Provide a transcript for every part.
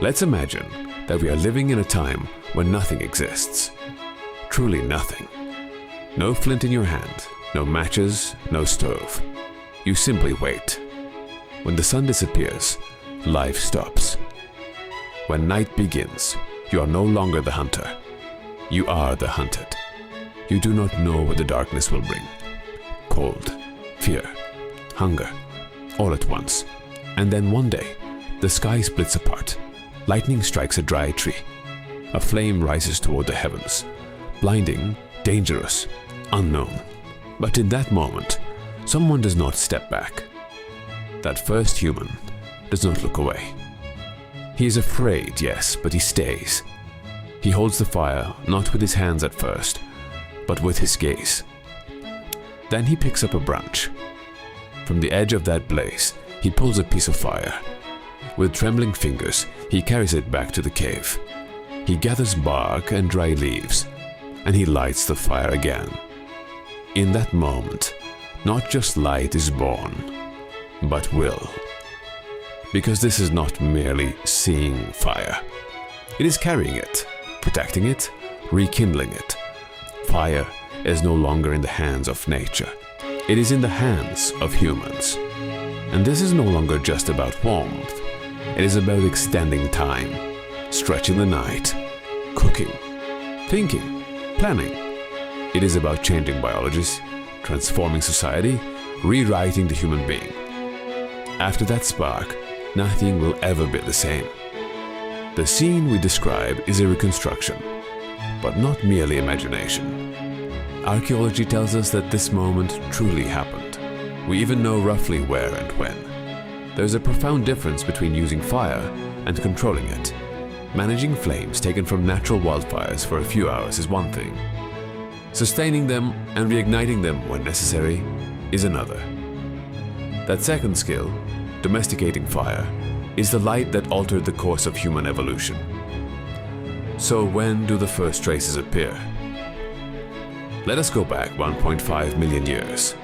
Let's imagine that we are living in a time when nothing exists. Truly nothing. No flint in your hand, no matches, no stove. You simply wait. When the sun disappears, life stops. When night begins, you are no longer the hunter. You are the hunted. You do not know what the darkness will bring. Cold, fear, hunger, all at once. And then one day, the sky splits apart. Lightning strikes a dry tree. A flame rises toward the heavens. Blinding, dangerous, unknown. But in that moment, someone does not step back. That first human does not look away. He is afraid, yes, but he stays. He holds the fire not with his hands at first, but with his gaze. Then he picks up a branch. From the edge of that blaze, he pulls a piece of fire. With trembling fingers, he carries it back to the cave. He gathers bark and dry leaves, and he lights the fire again. In that moment, not just light is born, but will. Because this is not merely seeing fire. It is carrying it, protecting it, rekindling it. Fire is no longer in the hands of nature. It is in the hands of humans. And this is no longer just about warmth. It is about extending time, stretching the night, cooking, thinking, planning. It is about changing biologies, transforming society, rewriting the human being. After that spark, nothing will ever be the same. The scene we describe is a reconstruction, but not merely imagination. Archaeology tells us that this moment truly happened. We even know roughly where and when. There's a profound difference between using fire and controlling it. Managing flames taken from natural wildfires for a few hours is one thing. Sustaining them and reigniting them when necessary is another. That second skill, domesticating fire, is the light that altered the course of human evolution. So when do the first traces appear? Let us go back 1.5 million years.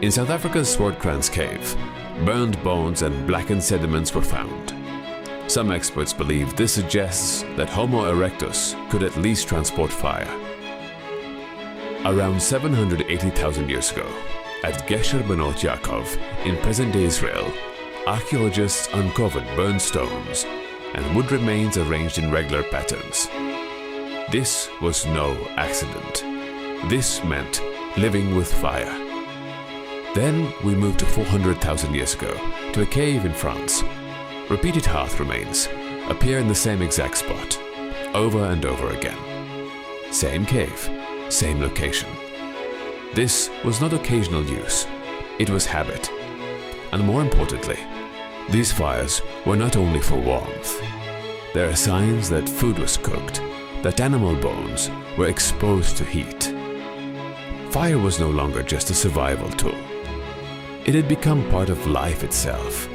In South Africa's Swartkrans Cave, burned bones and blackened sediments were found. Some experts believe this suggests that Homo erectus could at least transport fire. Around 780,000 years ago, at Gesher Benot Yaakov in present-day Israel, archaeologists uncovered burned stones and wood remains arranged in regular patterns. This was no accident. This meant living with fire. Then we moved to 400,000 years ago to a cave in France. Repeated hearth remains appear in the same exact spot, over and over again. Same cave, same location. This was not occasional use, it was habit. And more importantly, these fires were not only for warmth. There are signs that food was cooked, that animal bones were exposed to heat. Fire was no longer just a survival tool. It had become part of life itself.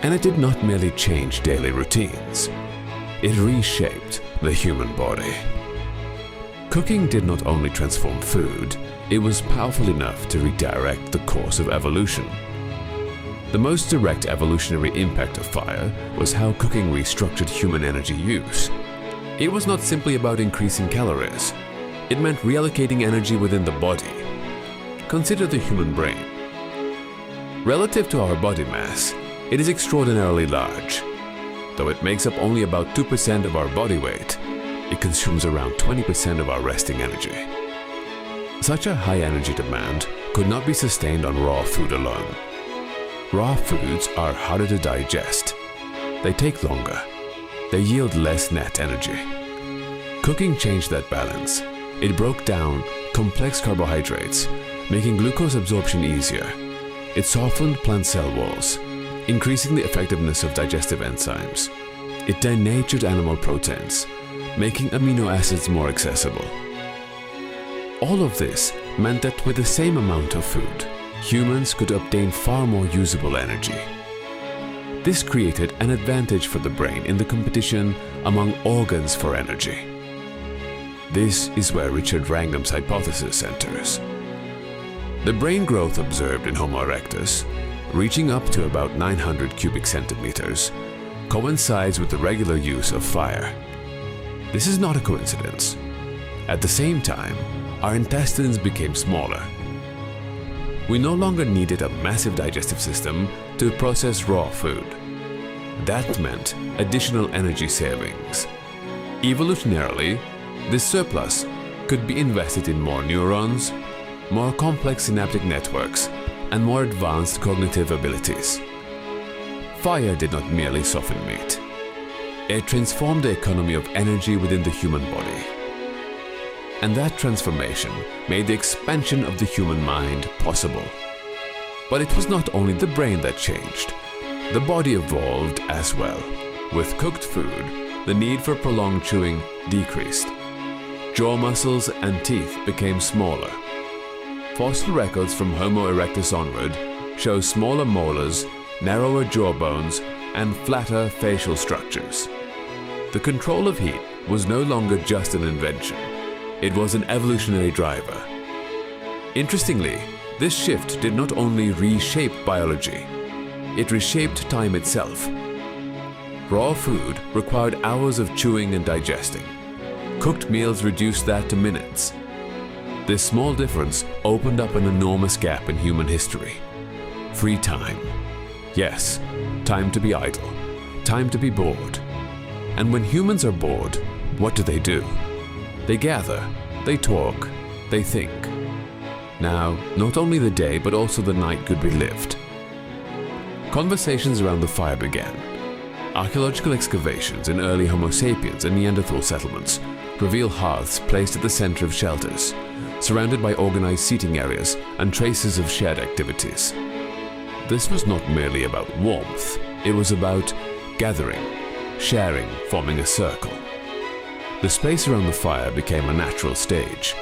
And it did not merely change daily routines. It reshaped the human body. Cooking did not only transform food, it was powerful enough to redirect the course of evolution. The most direct evolutionary impact of fire was how cooking restructured human energy use. It was not simply about increasing calories. It meant reallocating energy within the body. Consider the human brain. Relative to our body mass, it is extraordinarily large. Though it makes up only about 2% of our body weight, it consumes around 20% of our resting energy. Such a high energy demand could not be sustained on raw food alone. Raw foods are harder to digest. They take longer. They yield less net energy. Cooking changed that balance. It broke down complex carbohydrates, making glucose absorption easier. It softened plant cell walls, increasing the effectiveness of digestive enzymes. It denatured animal proteins, making amino acids more accessible. All of this meant that with the same amount of food, humans could obtain far more usable energy. This created an advantage for the brain in the competition among organs for energy. This is where Richard Wrangham's hypothesis enters. The brain growth observed in Homo erectus reaching up to about 900 cubic centimeters, coincides with the regular use of fire. This is not a coincidence. At the same time, our intestines became smaller. We no longer needed a massive digestive system to process raw food. That meant additional energy savings. Evolutionarily, this surplus could be invested in more neurons, more complex synaptic networks, and more advanced cognitive abilities. Fire did not merely soften meat. It transformed the economy of energy within the human body. And that transformation made the expansion of the human mind possible. But it was not only the brain that changed. The body evolved as well. With cooked food, the need for prolonged chewing decreased. Jaw muscles and teeth became smaller. Fossil records from Homo erectus onward show smaller molars, narrower jawbones, and flatter facial structures. The control of heat was no longer just an invention. It was an evolutionary driver. Interestingly, this shift did not only reshape biology, it reshaped time itself. Raw food required hours of chewing and digesting. Cooked meals reduced that to minutes. This small difference opened up an enormous gap in human history. Free time. Yes, time to be idle, time to be bored. And when humans are bored, what do? They gather, they talk, they think. Now, not only the day but also the night could be lived. Conversations around the fire began. Archaeological excavations in early Homo sapiens and Neanderthal settlements reveal hearths placed at the center of shelters, surrounded by organized seating areas and traces of shared activities. This was not merely about warmth, it was about gathering, sharing, forming a circle. The space around the fire became a natural stage,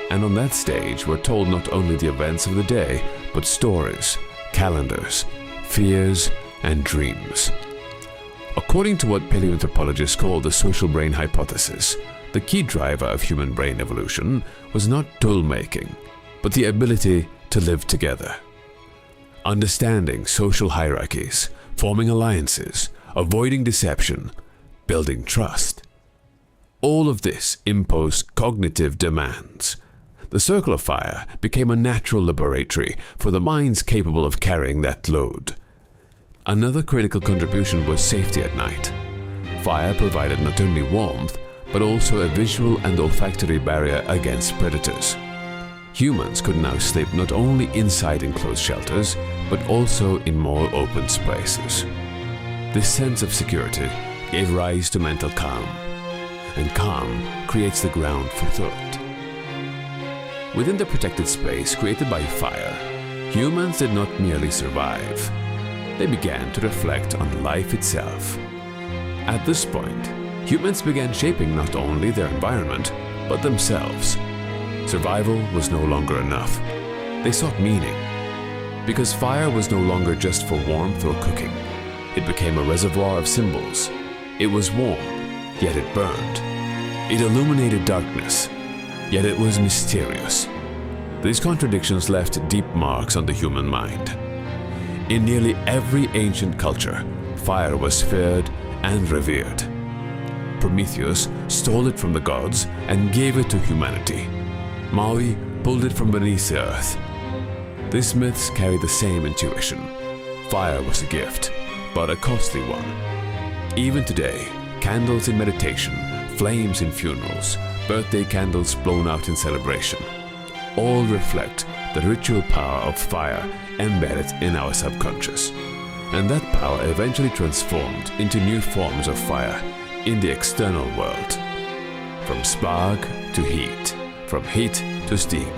and on that stage were told not only the events of the day, but stories, calendars, fears, and dreams. According to what paleoanthropologists call the social brain hypothesis, the key driver of human brain evolution was not tool-making, but the ability to live together. Understanding social hierarchies, forming alliances, avoiding deception, building trust. All of this imposed cognitive demands. The circle of fire became a natural laboratory for the minds capable of carrying that load. Another critical contribution was safety at night. Fire provided not only warmth, but also a visual and olfactory barrier against predators. Humans could now sleep not only inside enclosed shelters, but also in more open spaces. This sense of security gave rise to mental calm, and calm creates the ground for thought. Within the protected space created by fire, humans did not merely survive. They began to reflect on life itself. At this point, humans began shaping not only their environment, but themselves. Survival was no longer enough. They sought meaning. Because fire was no longer just for warmth or cooking. It became a reservoir of symbols. It was warm, yet it burned. It illuminated darkness, yet it was mysterious. These contradictions left deep marks on the human mind. In nearly every ancient culture, fire was feared and revered. Prometheus stole it from the gods and gave it to humanity. Maui pulled it from beneath the earth. These myths carry the same intuition. Fire was a gift, but a costly one. Even today, candles in meditation, flames in funerals, birthday candles blown out in celebration, all reflect the ritual power of fire embedded in our subconscious. And that power eventually transformed into new forms of fire in the external world. From spark to heat, from heat to steam,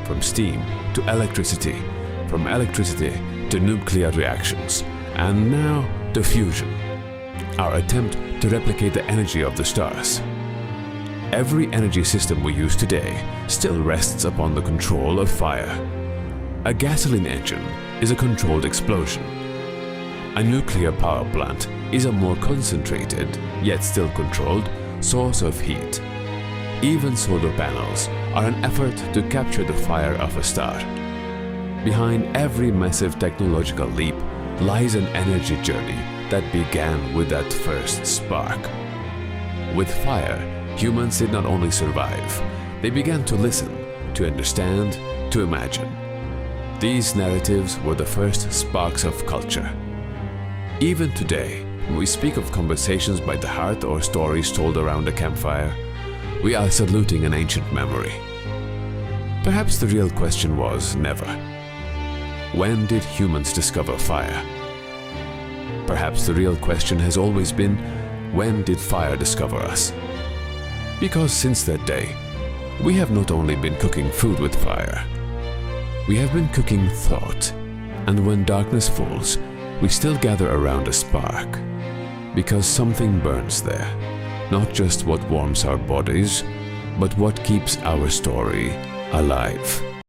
from steam to electricity, from electricity to nuclear reactions, and now to fusion, our attempt to replicate the energy of the stars. Every energy system we use today still rests upon the control of fire. A gasoline engine is a controlled explosion. A nuclear power plant is a more concentrated, yet still controlled, source of heat. Even solar panels are an effort to capture the fire of a star. Behind every massive technological leap lies an energy journey that began with that first spark. With fire, humans did not only survive, they began to listen, to understand, to imagine. These narratives were the first sparks of culture. Even today, when we speak of conversations by the hearth or stories told around a campfire, we are saluting an ancient memory. Perhaps the real question was never, when did humans discover fire? Perhaps the real question has always been, when did fire discover us? Because since that day, we have not only been cooking food with fire, we have been cooking thought, and when darkness falls, we still gather around a spark, because something burns there, not just what warms our bodies, but what keeps our story alive.